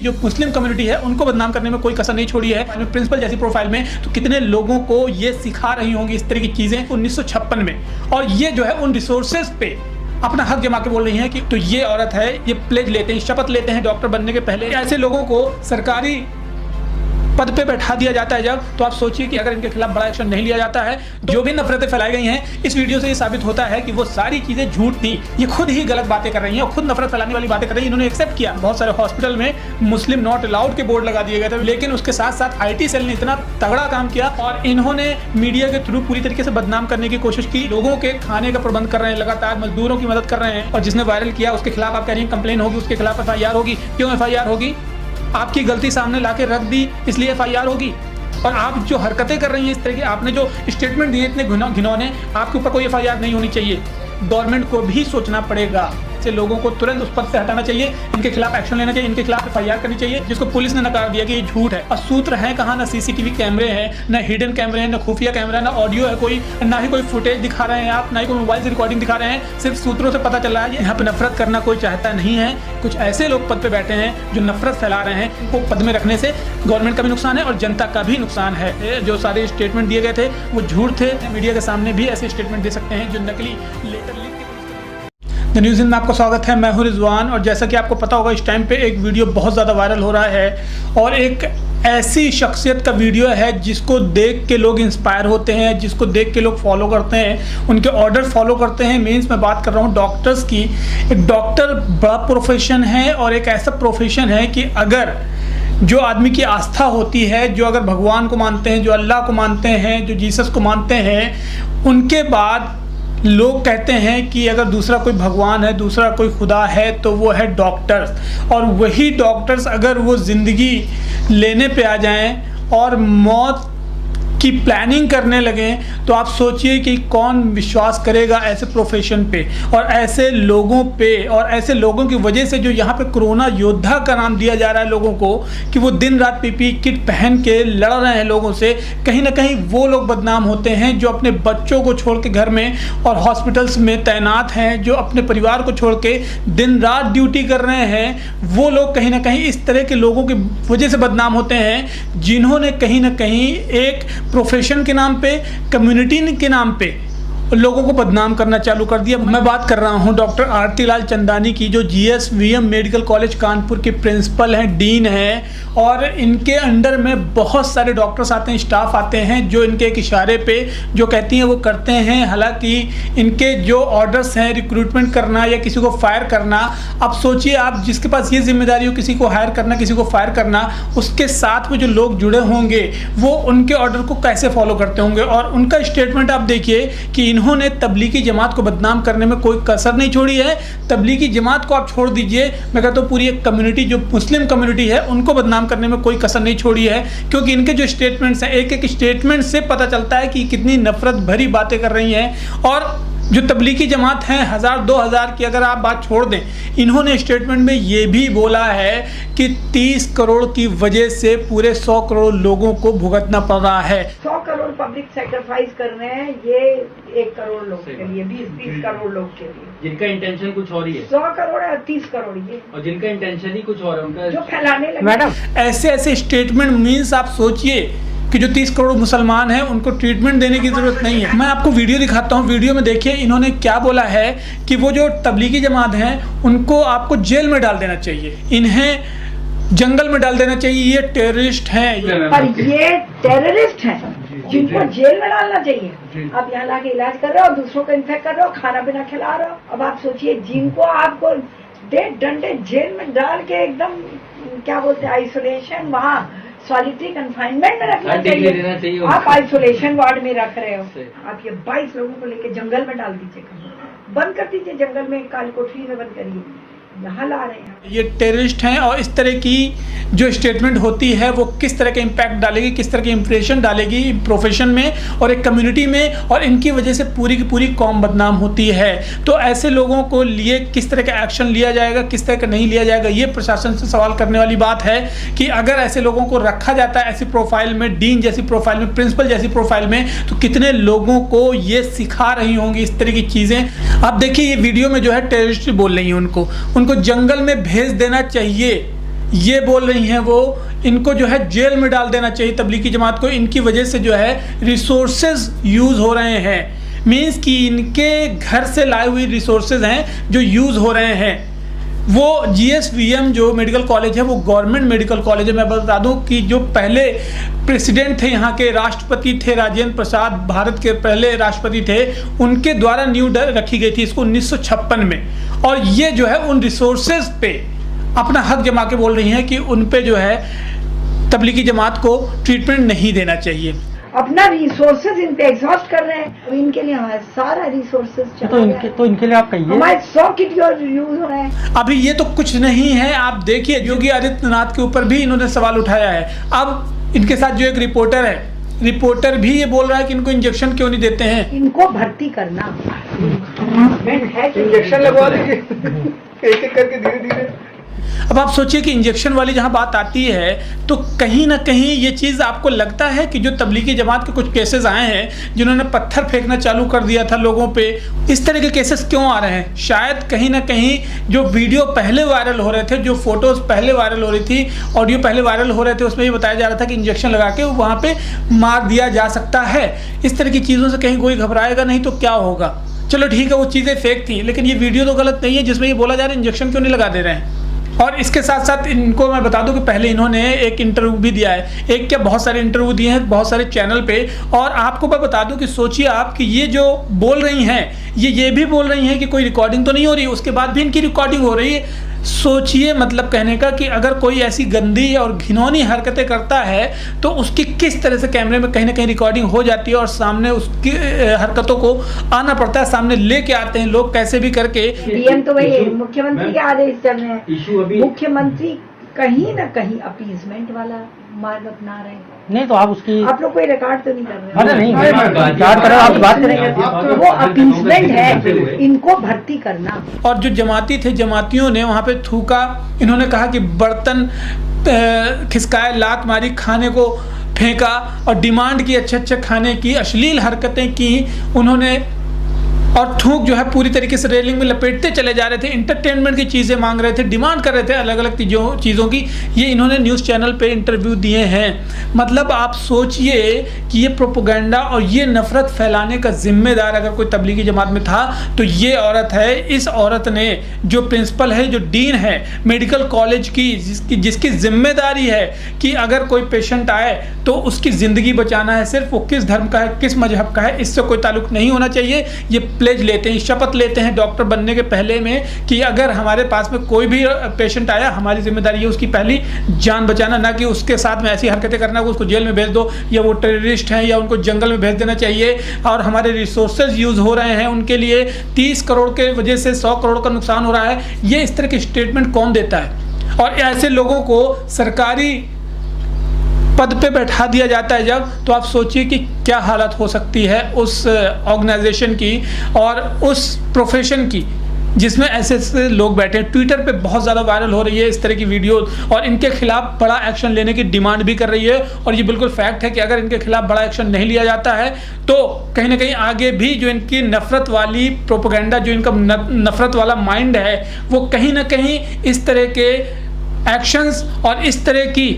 जो Muslim community है उनको बदनाम करने में कोई कसर नहीं छोड़ी है। प्रिंसिपल जैसी प्रोफाइल में तो कितने लोगों को ये सिखा रही होंगी इस तरह की चीजें 1956 में, और ये जो है उन रिसोर्सेज पे अपना हक जमा के बोल रही हैं कि तो ये औरत है, ये प्लेज लेते हैं, शपथ लेते हैं डॉक्टर बनने के पहले। ऐसे लोगों को सरकारी पद पे बैठा दिया जाता है जब, तो आप सोचिए कि अगर इनके खिलाफ बड़ा एक्शन नहीं लिया जाता है। जो भी नफरतें फैलाई गई हैं, इस वीडियो से ये साबित होता है कि वो सारी चीजें झूठ थी। ये खुद ही गलत बातें कर रही हैं और खुद नफरत फैलाने वाली बातें कर रही हैं। इन्होंने एक्सेप्ट किया। बहुत सारे हॉस्पिटल में मुस्लिम नॉट अलाउड के बोर्ड लगा दिए गए थे, लेकिन उसके साथ साथ IT सेल ने इतना तगड़ा काम किया और इन्होंने मीडिया के थ्रू पूरी तरीके से बदनाम करने की कोशिश की। लोगों के खाने का प्रबंध कर रहे हैं, लगातार मजदूरों की मदद कर रहे हैं, और जिसने वायरल किया उसके खिलाफ आप कह रही हैं कंप्लेन होगी, उसके खिलाफ FIR होगी। क्यों FIR होगी? आपकी गलती सामने लाके रख दी इसलिए FIR होगी। और आप जो हरकतें कर रही हैं इस तरह की, आपने जो स्टेटमेंट दिए इतने घिनौने, आपके ऊपर कोई FIR नहीं होनी चाहिए। गवर्नमेंट को भी सोचना पड़ेगा। से लोगों को तुरंत उस पद से हटाना चाहिए, इनके खिलाफ एक्शन लेना चाहिए, इनके खिलाफ FIR करनी चाहिए, जिसको पुलिस ने नकार दिया कि ये झूठ है। और सूत्र है कहाँ? ना CCTV कैमरे हैं, ना हिडन कैमरे हैं, ना खुफिया कैमरा है, ना ऑडियो है कोई, ना ही कोई फुटेज दिखा रहे हैं आप, ना ही कोई मोबाइल से रिकॉर्डिंग दिखा रहे हैं। सिर्फ सूत्रों से पता चल रहा है। यहाँ पे नफरत करना कोई चाहता नहीं है। कुछ ऐसे लोग पद पे बैठे हैं जो नफरत फैला रहे हैं। वो पद में रखने से गवर्नमेंट का भी नुकसान है और जनता का भी नुकसान है। जो सारे स्टेटमेंट दिए गए थे वो झूठ थे। मीडिया के सामने भी ऐसे स्टेटमेंट दे सकते हैं जो नकली लेटर लिख के। द न्यूज़ इन में आपका स्वागत है। मैं हूं रिजवान, और जैसा कि आपको पता होगा इस टाइम पे एक वीडियो बहुत ज़्यादा वायरल हो रहा है, और एक ऐसी शख्सियत का वीडियो है जिसको देख के लोग इंस्पायर होते हैं, जिसको देख के लोग फॉलो करते हैं, उनके ऑर्डर फॉलो करते हैं। मीन्स मैं बात कर रहा हूँ डॉक्टर्स की। एक डॉक्टर बड़ा प्रोफेशन है, और एक ऐसा प्रोफेशन है कि अगर जो आदमी की आस्था होती है, जो अगर भगवान को मानते हैं, जो अल्लाह को मानते हैं, जो जीसस को मानते हैं, उनके बाद लोग कहते हैं कि अगर दूसरा कोई भगवान है, दूसरा कोई खुदा है, तो वो है डॉक्टर्स। और वही डॉक्टर्स अगर वो ज़िंदगी लेने पे आ जाएं और मौत की प्लानिंग करने लगें, तो आप सोचिए कि कौन विश्वास करेगा ऐसे प्रोफेशन पे और ऐसे लोगों पे, और ऐसे लोगों की वजह से जो यहाँ पे कोरोना योद्धा का नाम दिया जा रहा है लोगों को, कि वो दिन रात PPE किट पहन के लड़ रहे हैं लोगों से। कहीं ना कहीं वो लोग बदनाम होते हैं जो अपने बच्चों को छोड़ के घर में और हॉस्पिटल्स में तैनात हैं, जो अपने परिवार को छोड़ के दिन रात ड्यूटी कर रहे हैं। वो लोग कहीं ना कहीं इस तरह के लोगों की वजह से बदनाम होते हैं, जिन्होंने कहीं ना कहीं एक प्रोफेशन के नाम पे, कम्युनिटी के नाम पे लोगों को बदनाम करना चालू कर दिया। मैं बात कर रहा हूं डॉक्टर आरती लाल चंदानी की, जो GSVM मेडिकल कॉलेज कानपुर के प्रिंसिपल हैं, डीन हैं, और इनके अंडर में बहुत सारे डॉक्टर्स आते हैं, स्टाफ आते हैं, जो इनके एक इशारे पे जो कहती हैं वो करते हैं। हालांकि इनके जो ऑर्डर्स हैं रिक्रूटमेंट करना या किसी को फायर करना, अब सोचिए आप जिसके पास ये जिम्मेदारी हो किसी को हायर करना, किसी को फायर करना, उसके साथ में जो लोग जुड़े होंगे वो उनके ऑर्डर को कैसे फॉलो करते होंगे। और उनका स्टेटमेंट आप देखिए कि इन्होंने तबलीगी जमात को बदनाम करने में कोई कसर नहीं छोड़ी है। तबलीगी जमात को आप छोड़ दीजिए, मैं कहता हूँ पूरी एक कम्युनिटी जो मुस्लिम कम्युनिटी है उनको बदनाम करने में कोई कसर नहीं छोड़ी है। क्योंकि इनके जो स्टेटमेंट्स हैं, एक एक स्टेटमेंट से पता चलता है कि कितनी नफरत भरी बातें कर रही हैं। और जो तबलीगी जमात हैं 1000-2000 की अगर आप बात छोड़ दें, इन्होंने स्टेटमेंट में ये भी बोला है कि 30 करोड़ की वजह से पूरे 100 करोड़ लोगों को भुगतना पड़ रहा है। 100 करोड़ पब्लिक सेक्रीफाइस कर रहे हैं, ये 1 करोड़ लोग के लिए, 20-30 करोड़ लोग के लिए, जिनका इंटेंशन कुछ और ही है। 100 करोड़ है 30 करोड़ ये, और जिनका इंटेंशन ही कुछ और है, उनका जो फैलाने लगे। मैडम ऐसे ऐसे स्टेटमेंट मीन्स आप सोचिए कि जो 30 करोड़ मुसलमान हैं उनको ट्रीटमेंट देने की ज़रूरत नहीं है। मैं आपको वीडियो दिखाता हूँ। वीडियो में देखिए इन्होंने क्या बोला है कि वो जो तबलीगी जमात हैं उनको आपको जेल में डाल देना चाहिए, इन्हें जंगल में डाल देना चाहिए, ये टेररिस्ट हैं। पर ये टेररिस्ट हैं जिनको जेल में डालना चाहिए। आप यहाँ लाके इलाज कर रहे हो, दूसरों को इन्फेक्ट कर रहे हो, खाना पीना खिला रहे हो। अब आप सोचिए जिनको आपको डंडे जेल में डाल के एकदम क्या बोलते हैं आइसोलेशन, वहाँ सॉलिटरी कंफाइनमेंट में रखना चाहिए। आप आइसोलेशन वार्ड में रख रहे हो। आप ये 22 लोगों को लेके जंगल में डाल दीजिए, बंद कर दीजिए जंगल में, काली कोठरी में बंद करिए। यहाँ ला रहे हैं ये टेररिस्ट हैं। और इस तरह की जो स्टेटमेंट होती है वो किस तरह का इम्पैक्ट डालेगी, किस तरह की इंप्रेशन डालेगी प्रोफेशन में और एक कम्युनिटी में, और इनकी वजह से पूरी की पूरी कौम बदनाम होती है। तो ऐसे लोगों को लिए किस तरह का एक्शन लिया जाएगा, किस तरह का नहीं लिया जाएगा, ये प्रशासन से सवाल करने वाली बात है। कि अगर ऐसे लोगों को रखा जाता है ऐसी प्रोफाइल में, डीन जैसी प्रोफाइल में, प्रिंसिपल जैसी प्रोफाइल में, तो कितने लोगों को ये सिखा रही होंगी इस तरह की चीज़ें। आप देखिए ये वीडियो में जो है टेररिस्ट बोल रही हैं, उनको जंगल में भेज देना चाहिए। ये बोल रही हैं वो इनको जो है जेल में डाल देना चाहिए तबलीगी जमात को, इनकी वजह से जो है रिसोर्सेज यूज़ हो रहे हैं। मीन्स कि इनके घर से लाए हुए रिसोर्सेज हैं जो यूज़ हो रहे हैं। वो GSVM जो मेडिकल कॉलेज है वो गवर्नमेंट मेडिकल कॉलेज है। मैं बता दूं कि जो पहले प्रेसिडेंट थे यहाँ के, राष्ट्रपति थे राजेंद्र प्रसाद, भारत के पहले राष्ट्रपति थे, उनके द्वारा नींव रखी गई थी इसको 1956 में। और ये जो है उन रिसोर्सेज पे अपना हक जमा के बोल रही हैं कि उन पे जो है तबलीगी जमात को ट्रीटमेंट नहीं देना चाहिए। अपना रिसोर्सेज इन पे एग्जॉस्ट कर रहे हैं। अब इनके लिए हमारा सारा रिसोर्सेज तो इनके लिए आप कहिए, हमारे 100 किट यूज हो रहे हैं। अभी ये तो कुछ नहीं है, आप देखिए योगी आदित्यनाथ के ऊपर भी इन्होंने सवाल उठाया है। अब इनके साथ जो एक रिपोर्टर है, रिपोर्टर भी ये बोल रहा है कि इनको इंजेक्शन क्यों नहीं देते हैं। इनको भर्ती करना है, इंजेक्शन लगवा देंगे एक एक करके धीरे धीरे। अब आप सोचिए कि इंजेक्शन वाली जहां बात आती है तो कहीं ना कहीं ये चीज़ आपको लगता है कि जो तबलीगी जमात के कुछ केसेस आए हैं जिन्होंने पत्थर फेंकना चालू कर दिया था लोगों पे, इस तरह के केसेस क्यों आ रहे हैं? शायद कहीं ना कहीं जो वीडियो पहले वायरल हो रहे थे, जो फोटोज पहले वायरल हो रही थी, ऑडियो पहले वायरल हो रहे थे, उसमें ये बताया जा रहा था कि इंजेक्शन लगा के वहाँ पे मार दिया जा सकता है। इस तरह की चीज़ों से कहीं कोई घबराएगा नहीं तो क्या होगा? चलो ठीक है, वो चीज़ें फेक थी, लेकिन ये वीडियो तो गलत नहीं है जिसमें ये बोला जा रहा है इंजेक्शन क्यों नहीं लगा दे रहे हैं। और इसके साथ साथ इनको मैं बता दूं कि पहले इन्होंने एक इंटरव्यू भी दिया है, एक क्या बहुत सारे इंटरव्यू दिए हैं बहुत सारे चैनल पे। और आपको मैं बता दूं कि सोचिए आप कि ये जो बोल रही हैं ये भी बोल रही हैं कि कोई रिकॉर्डिंग तो नहीं हो रही, उसके बाद भी इनकी रिकॉर्डिंग हो रही है। सोचिए मतलब कहने का कि अगर कोई ऐसी गंदी और घिनौनी हरकतें करता है तो उसकी किस तरह से कैमरे में कहीं ना कहीं रिकॉर्डिंग हो जाती है और सामने उसकी हरकतों को आना पड़ता है, सामने लेके आते हैं लोग कैसे भी करके। डीएम तो वही मुख्यमंत्री के आदेश चल रहे हैं। इशू अभी मुख्यमंत्री कहीं ना कहीं अपीजमेंट वाला मार्ग अपना रहे हैं। नहीं तो आप उसकी आप लोग कोई रिकॉर्ड तो नहीं कर रहे अरे नहीं बात करो, आप बात करेंगे। वो अपीजमेंट है, इनको भर्ती करना। और जो जमाती थे, जमातियों ने वहाँ पे थूका, इन्होंने कहा कि बर्तन खिसकाए, लात मारी, खाने को फेंका और डिमांड की अच्छे खाने की, अश्लील हरकतें की उन्होंने। और थूक जो है पूरी तरीके से रेलिंग में लपेटते चले जा रहे थे, इंटरटेनमेंट की चीज़ें मांग रहे थे, डिमांड कर रहे थे अलग अलग चीज़ों की। ये इन्होंने न्यूज़ चैनल पे इंटरव्यू दिए हैं। मतलब आप सोचिए कि ये प्रोपोगंडा और ये नफ़रत फैलाने का जिम्मेदार अगर कोई तबलीगी जमात में था तो ये औरत है। इस औरत ने, जो प्रिंसिपल है, जो डीन है मेडिकल कॉलेज की, जिसकी जिम्मेदारी है कि अगर कोई पेशेंट आए तो उसकी ज़िंदगी बचाना है, सिर्फ वो किस धर्म का है, किस मजहब का है, इससे कोई ताल्लुक नहीं होना चाहिए। ये प्लेज लेते हैं, शपथ लेते हैं डॉक्टर बनने के पहले में कि अगर हमारे पास में कोई भी पेशेंट आया, हमारी जिम्मेदारी है उसकी पहली जान बचाना, ना कि उसके साथ में ऐसी हरकतें करना कि उसको जेल में भेज दो या वो टेररिस्ट हैं या उनको जंगल में भेज देना चाहिए। और हमारे रिसोर्सेज यूज़ हो रहे हैं उनके लिए, 30 करोड़ के वजह से 100 करोड़ का नुकसान हो रहा है। ये इस तरह के स्टेटमेंट कौन देता है? और ऐसे लोगों को सरकारी पद पे बैठा दिया जाता है जब, तो आप सोचिए कि क्या हालत हो सकती है उस ऑर्गेनाइजेशन की और उस प्रोफेशन की जिसमें ऐसे ऐसे लोग बैठे हैं। ट्विटर पे बहुत ज़्यादा वायरल हो रही है इस तरह की वीडियो और इनके खिलाफ बड़ा एक्शन लेने की डिमांड भी कर रही है। और ये बिल्कुल फैक्ट है कि अगर इनके खिलाफ बड़ा एक्शन नहीं लिया जाता है तो कहीं ना कहीं आगे भी जो इनकी नफ़रत वाली प्रोपेगेंडा, जो इनका नफ़रत वाला माइंड है, वो कहीं ना कहीं इस तरह के एक्शंस और इस तरह की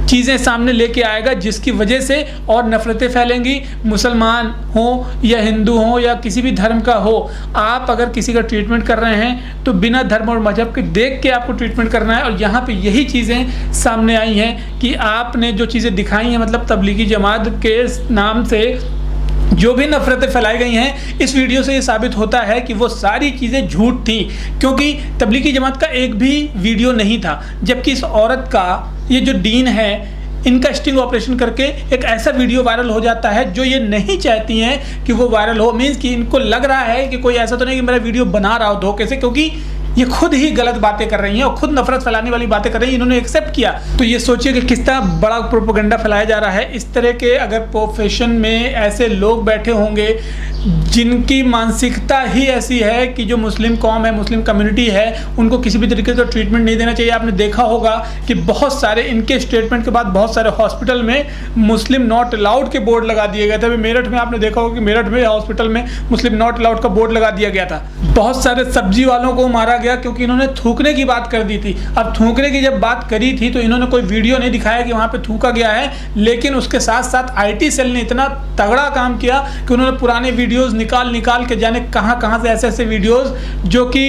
चीज़ें सामने लेके आएगा जिसकी वजह से और नफ़रतें फैलेंगी। मुसलमान हो या हिंदू हो या किसी भी धर्म का हो, आप अगर किसी का ट्रीटमेंट कर रहे हैं तो बिना धर्म और मजहब के देख के आपको ट्रीटमेंट करना है। और यहाँ पे यही चीज़ें सामने आई हैं कि आपने जो चीज़ें दिखाई हैं, मतलब तबलीगी जमात के नाम से जो भी नफ़रतें फैलाई गई हैं, इस वीडियो से ये साबित होता है कि वो सारी चीज़ें झूठ थी, क्योंकि तबलीगी जमात का एक भी वीडियो नहीं था। जबकि इस औरत का, ये जो डीन है, इनका स्टिंग ऑपरेशन करके एक ऐसा वीडियो वायरल हो जाता है जो ये नहीं चाहती हैं कि वो वायरल हो। मीन्स कि इनको लग रहा है कि कोई ऐसा तो नहीं कि मेरा वीडियो बना रहा हो धोखे से, क्योंकि ये खुद ही गलत बातें कर रही हैं और खुद नफरत फैलाने वाली बातें कर रही हैं, इन्होंने एक्सेप्ट किया। तो ये सोचिए कि किस तरह बड़ा प्रोपेगेंडा फैलाया जा रहा है। इस तरह के अगर प्रोफेशन में ऐसे लोग बैठे होंगे जिनकी मानसिकता ही ऐसी है कि जो मुस्लिम कौम है, मुस्लिम कम्युनिटी है, उनको किसी भी तरीके से ट्रीटमेंट नहीं देना चाहिए। आपने देखा होगा कि बहुत सारे इनके स्टेटमेंट के बाद बहुत सारे हॉस्पिटल में मुस्लिम नॉट अलाउड के बोर्ड लगा दिए गए थे। अभी मेरठ में आपने देखा होगा कि मेरठ में हॉस्पिटल में मुस्लिम नॉट अलाउड का बोर्ड लगा दिया गया था। बहुत सारे सब्जी वालों को मारा गया क्योंकि इन्होंने थूकने की बात कर दी थी। अब थूकने की जब बात करी थी तो इन्होंने कोई वीडियो नहीं दिखाया कि वहाँ पे थूका गया है, लेकिन उसके साथ साथ आईटी सेल ने इतना तगड़ा काम किया कि उन्होंने पुराने वीडियोस निकाल के जाने कहाँ से ऐसे वीडियोस जो कि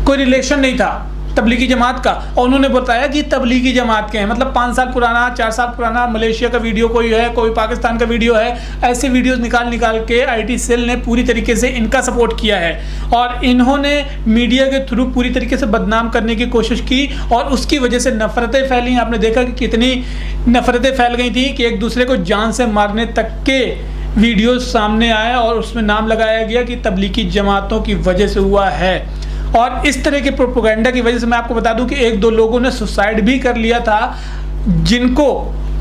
कोई रिलेशन नहीं था तबलीगी जमात का, और उन्होंने बताया कि तबलीगी जमात के हैं। मतलब 5 साल पुराना, 4 साल पुराना मलेशिया का वीडियो कोई है, कोई पाकिस्तान का वीडियो है, ऐसे वीडियोस निकाल के आईटी सेल ने पूरी तरीके से इनका सपोर्ट किया है और इन्होंने मीडिया के थ्रू पूरी तरीके से बदनाम करने की कोशिश की और उसकी वजह से नफरतें फैली। आपने देखा कि कितनी नफरतें फैल गई थी कि एक दूसरे को जान से मारने तक के वीडियोस सामने आए और उसमें नाम लगाया गया कि तबलीगी जमातों की वजह से हुआ है। और इस तरह के प्रोपेगेंडा की वजह से मैं आपको बता दूं कि 1-2 लोगों ने सुसाइड भी कर लिया था, जिनको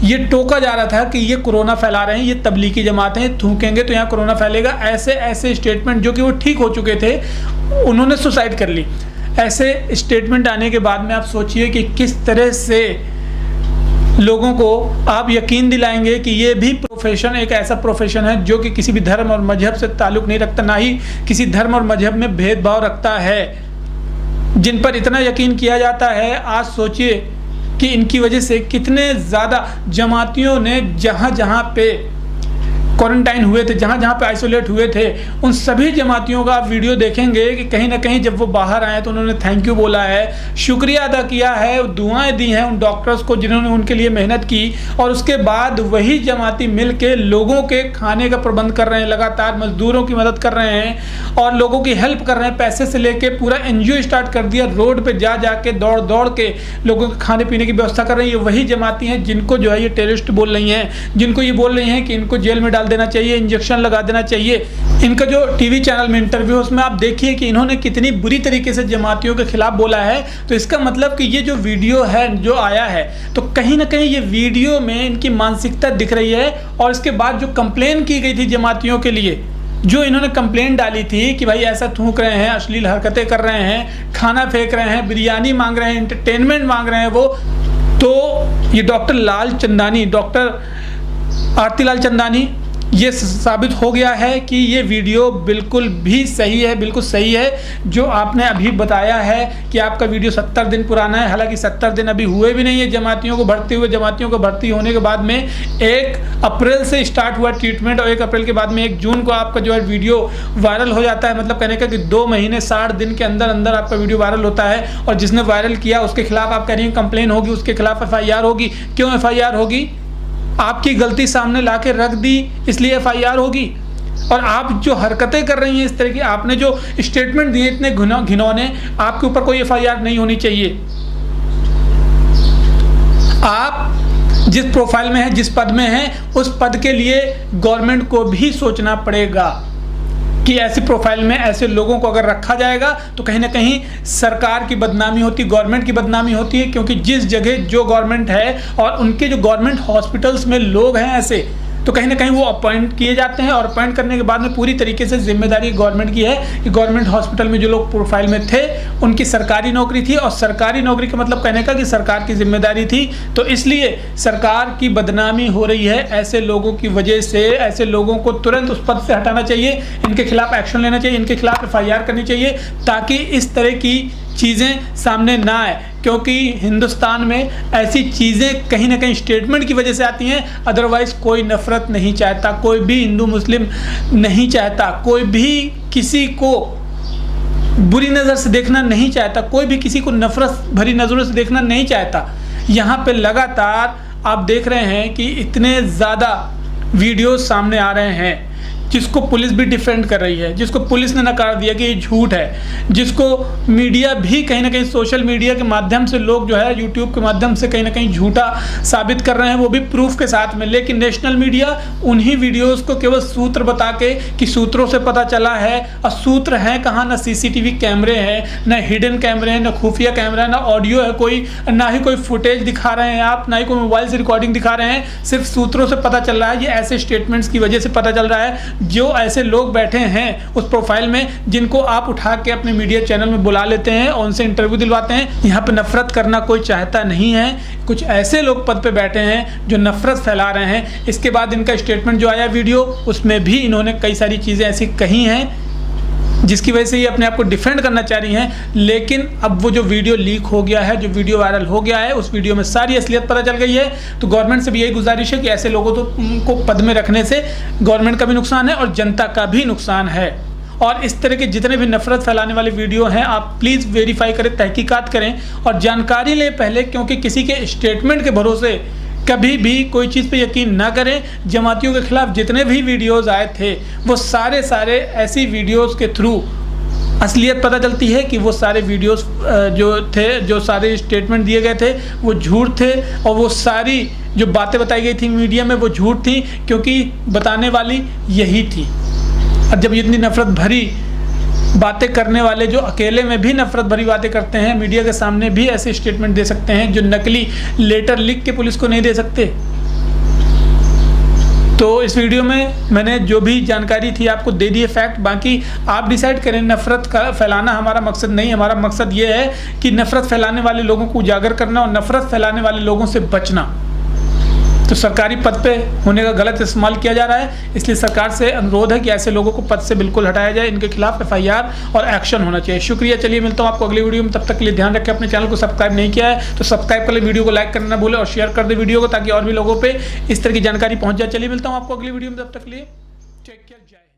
ये टोका जा रहा था कि ये कोरोना फैला रहे हैं, ये तबलीगी जमातें हैं, थूकेंगे तो यहाँ कोरोना फैलेगा। ऐसे स्टेटमेंट जो कि वो ठीक हो चुके थे, उन्होंने सुसाइड कर ली। ऐसे स्टेटमेंट आने के बाद में आप सोचिए कि किस तरह से लोगों को आप यकीन दिलाएंगे कि ये भी प्रोफेशन एक ऐसा प्रोफेशन है जो कि किसी भी धर्म और मजहब से ताल्लुक़ नहीं रखता, ना ही किसी धर्म और मजहब में भेदभाव रखता है, जिन पर इतना यकीन किया जाता है। आज सोचिए कि इनकी वजह से कितने ज़्यादा जमातियों ने जहाँ पे क्वारंटाइन हुए थे, जहाँ पे आइसोलेट हुए थे, उन सभी जमातियों का आप वीडियो देखेंगे कि कहीं ना कहीं जब वो बाहर आए तो उन्होंने थैंक यू बोला है, शुक्रिया अदा किया है, दुआएं दी हैं उन डॉक्टर्स को जिन्होंने उनके लिए मेहनत की। और उसके बाद वही जमाती मिल के लोगों के खाने का प्रबंध कर रहे हैं, लगातार मजदूरों की मदद कर रहे हैं और लोगों की हेल्प कर रहे हैं। पैसे से लेके पूरा NGO स्टार्ट कर दिया, रोड पर जाके दौड़ के लोगों के खाने पीने की व्यवस्था कर रही है। ये वही जमाती हैं जिनको जो है ये टेररिस्ट बोल रही हैं, जिनको ये बोल रही हैं कि इनको जेल में डाल देना चाहिए, इंजेक्शन लगा देना चाहिए। इनका जो टीवी चैनल में इंटरव्यू है उसमें आप देखिए कि इन्होंने कितनी बुरी तरीके से जमातियों के खिलाफ बोला है। तो इसका मतलब कि ये जो वीडियो है जो आया है, तो कहीं ना कहीं ये वीडियो में इनकी मानसिकता दिख रही है। और इसके बाद जो कंप्लेन की गई थी जमातियों के लिए, जो इन्होंने कंप्लेंट डाली थी कि भाई ऐसा थूक रहे हैं, अश्लील हरकतें कर रहे हैं, खाना फेंक रहे हैं, बिरयानी मांग रहे हैं, एंटरटेनमेंट मांग रहे हैं वो, तो ये डॉक्टर आरती लाल चंदानी, ये साबित हो गया है कि ये वीडियो बिल्कुल भी सही है, बिल्कुल सही है जो आपने अभी बताया है कि आपका वीडियो 70 दिन पुराना है। हालांकि 70 दिन अभी हुए भी नहीं है जमातियों को भर्ती हुए। जमातियों को भर्ती होने के बाद में 1 अप्रैल से स्टार्ट हुआ ट्रीटमेंट और 1 अप्रैल के बाद में 1 जून को आपका जो है वीडियो वायरल हो जाता है। मतलब कहने का कि 2 महीने 60 दिन के अंदर अंदर आपका वीडियो वायरल होता है और जिसने वायरल किया उसके खिलाफ आप कह रही हैं कंप्लेन होगी, उसके खिलाफ FIR होगी। क्यों FIR होगी? आपकी गलती सामने ला के रख दी इसलिए FIR होगी। और आप जो हरकतें कर रही हैं इस तरह की, आपने जो स्टेटमेंट दिए इतने घिनौने, आपके ऊपर कोई FIR नहीं होनी चाहिए। आप जिस प्रोफाइल में हैं, जिस पद में हैं, उस पद के लिए गवर्नमेंट को भी सोचना पड़ेगा कि ऐसी प्रोफाइल में ऐसे लोगों को अगर रखा जाएगा तो कहीं ना कहीं सरकार की बदनामी होती, गवर्नमेंट की बदनामी होती है। क्योंकि जिस जगह जो गवर्नमेंट है और उनके जो गवर्नमेंट हॉस्पिटल्स में लोग हैं ऐसे, तो कहीं ना कहीं वो अपॉइंट किए जाते हैं और अपॉइंट करने के बाद में पूरी तरीके से जिम्मेदारी गवर्नमेंट की है कि गवर्नमेंट हॉस्पिटल में जो लोग प्रोफाइल में थे उनकी सरकारी नौकरी थी और सरकारी नौकरी का मतलब कहने का कि सरकार की जिम्मेदारी थी। तो इसलिए सरकार की बदनामी हो रही है ऐसे लोगों की वजह से। ऐसे लोगों को तुरंत उस पद से हटाना चाहिए, इनके खिलाफ एक्शन लेना चाहिए, इनके खिलाफ FIR करनी चाहिए ताकि इस तरह की चीज़ें सामने ना आए। क्योंकि हिंदुस्तान में ऐसी चीज़ें कहीं ना कहीं स्टेटमेंट की वजह से आती हैं, अदरवाइज़ कोई नफ़रत नहीं चाहता, कोई भी हिंदू मुस्लिम नहीं चाहता, कोई भी किसी को बुरी नज़र से देखना नहीं चाहता, कोई भी किसी को नफ़रत भरी नज़रों से देखना नहीं चाहता। यहाँ पे लगातार आप देख रहे हैं कि इतने ज़्यादा वीडियोस सामने आ रहे हैं जिसको पुलिस भी डिफेंड कर रही है, जिसको पुलिस ने नकार दिया कि ये झूठ है, जिसको मीडिया भी कहीं ना कहीं सोशल मीडिया के माध्यम से लोग जो है यूट्यूब के माध्यम से कहीं ना कहीं झूठा साबित कर रहे हैं, वो भी प्रूफ के साथ में। लेकिन नेशनल मीडिया उन्हीं वीडियोस को केवल सूत्र बता के कि सूत्रों से पता चला है, और सूत्र हैं कहाँ? ना CCTV कैमरे हैं, ना हिडन कैमरे हैं, ना खुफिया कैमरा है, ना ऑडियो है कोई, ना ही कोई फुटेज दिखा रहे हैं आप, ना ही कोई मोबाइल से रिकॉर्डिंग दिखा रहे हैं। सिर्फ सूत्रों से पता चल रहा है, ये ऐसे स्टेटमेंट्स की वजह से पता चल रहा है। जो ऐसे लोग बैठे हैं उस प्रोफाइल में जिनको आप उठा के अपने मीडिया चैनल में बुला लेते हैं और उनसे इंटरव्यू दिलवाते हैं, यहाँ पे नफरत करना कोई चाहता नहीं है। कुछ ऐसे लोग पद पे बैठे हैं जो नफरत फैला रहे हैं। इसके बाद इनका स्टेटमेंट जो आया वीडियो, उसमें भी इन्होंने कई सारी चीज़ें ऐसी कही हैं जिसकी वजह से ये अपने आप को डिफेंड करना चाह रही हैं। लेकिन अब वो जो वीडियो लीक हो गया है, जो वीडियो वायरल हो गया है, उस वीडियो में सारी असलियत पता चल गई है। तो गवर्नमेंट से भी यही गुजारिश है कि ऐसे लोगों को पद में रखने से गवर्नमेंट का भी नुकसान है और जनता का भी नुकसान है। और इस तरह के जितने भी नफरत फैलाने वाले वीडियो हैं, आप प्लीज़ वेरीफाई करें, तहकीकात करें और जानकारी लें पहले, क्योंकि किसी के स्टेटमेंट के भरोसे कभी भी कोई चीज़ पे यकीन ना करें। जमातियों के खिलाफ जितने भी वीडियोस आए थे वो सारे ऐसी वीडियोस के थ्रू असलियत पता चलती है कि वो सारे वीडियोस जो सारे स्टेटमेंट दिए गए थे वो झूठ थे, और वो सारी जो बातें बताई गई थी मीडिया में वो झूठ थी, क्योंकि बताने वाली यही थी। और जब इतनी नफरत भरी बातें करने वाले जो अकेले में भी नफरत भरी बातें करते हैं, मीडिया के सामने भी ऐसे स्टेटमेंट दे सकते हैं जो नकली लेटर लिख के पुलिस को नहीं दे सकते। तो इस वीडियो में मैंने जो भी जानकारी थी आपको दे दी है फैक्ट। बाकी आप डिसाइड करें। नफरत का फैलाना हमारा मकसद नहीं, हमारा मकसद ये है कि नफरत फैलाने वाले लोगों को उजागर करना और नफरत फैलाने वाले लोगों से बचना। तो सरकारी पद पे होने का गलत इस्तेमाल किया जा रहा है, इसलिए सरकार से अनुरोध है कि ऐसे लोगों को पद से बिल्कुल हटाया जाए, इनके खिलाफ FIR और एक्शन होना चाहिए। शुक्रिया। चलिए मिलता हूँ आपको अगली वीडियो में, तब तक के लिए ध्यान रखें। अपने चैनल को सब्सक्राइब नहीं किया है तो सब्सक्राइब कर ले, वीडियो को लाइक करना ना भूलें और शेयर कर दे वीडियो को, ताकि और भी लोगों पर इस तरह की जानकारी पहुँच जाए। चलिए मिलता हूँ आपको अगली वीडियो में, तब तक के लिए टेक केयर। जय।